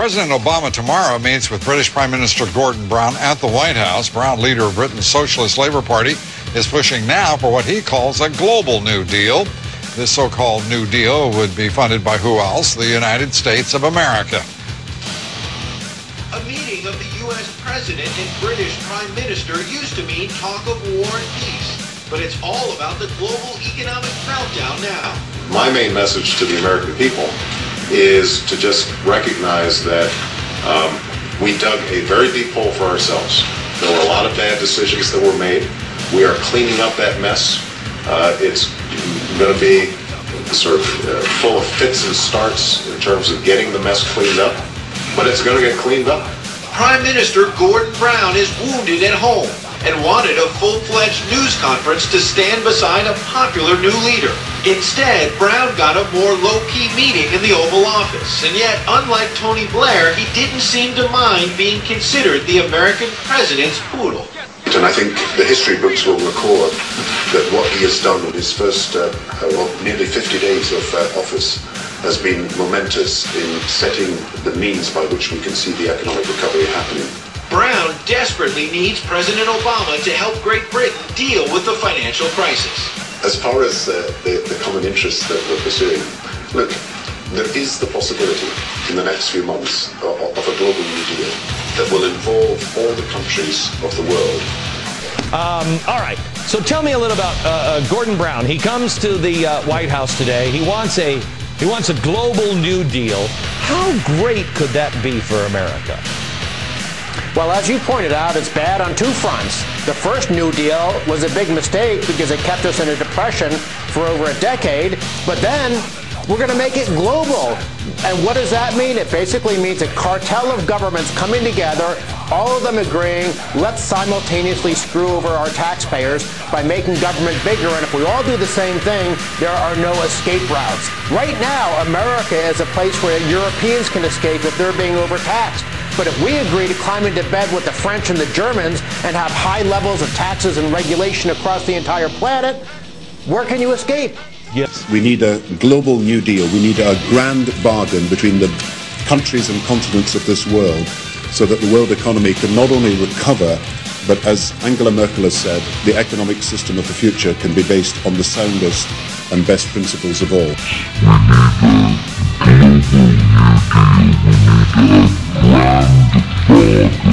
President Obama tomorrow meets with British Prime Minister Gordon Brown at the White House. Brown, leader of Britain's Socialist Labour Party, is pushing now for what he calls a global New Deal. This so-called New Deal would be funded by who else? The United States of America. A meeting of the U.S. President and British Prime Minister used to mean talk of war and peace, but it's all about the global economic meltdown now. My main message to the American people is to just recognize that we dug a very deep hole for ourselves. There were a lot of bad decisions that were made. We are cleaning up that mess. It's going to be sort of full of fits and starts in terms of getting the mess cleaned up, but it's going to get cleaned up. Prime Minister Gordon Brown is wounded at home and wanted a full-fledged news conference to stand beside a popular new leader. Instead, Brown got a more low-key meeting in the Oval Office, and yet, unlike Tony Blair, he didn't seem to mind being considered the American president's poodle. And I think the history books will record that what he has done in his first nearly 50 days of office has been momentous in setting the means by which we can see the economic recovery happening. Brown desperately needs President Obama to help Great Britain deal with the financial crisis. As far as the common interests that we're pursuing, look, there is the possibility in the next few months of a global New Deal that will involve all the countries of the world. All right. So tell me a little about Gordon Brown. He comes to the White House today. He wants a global New Deal. How great could that be for America? Well, as you pointed out, it's bad on two fronts. The first New Deal was a big mistake because it kept us in a depression for over a decade. But then we're going to make it global. And what does that mean? It basically means a cartel of governments coming together, all of them agreeing, let's simultaneously screw over our taxpayers by making government bigger. And if we all do the same thing, there are no escape routes. Right now, America is a place where Europeans can escape if they're being overtaxed. But if we agree to climb into bed with the French and the Germans and have high levels of taxes and regulation across the entire planet, where can you escape? Yes. We need a global New Deal. We need a grand bargain between the countries and continents of this world so that the world economy can not only recover, but as Angela Merkel has said, the economic system of the future can be based on the soundest and best principles of all. We need a global New Deal.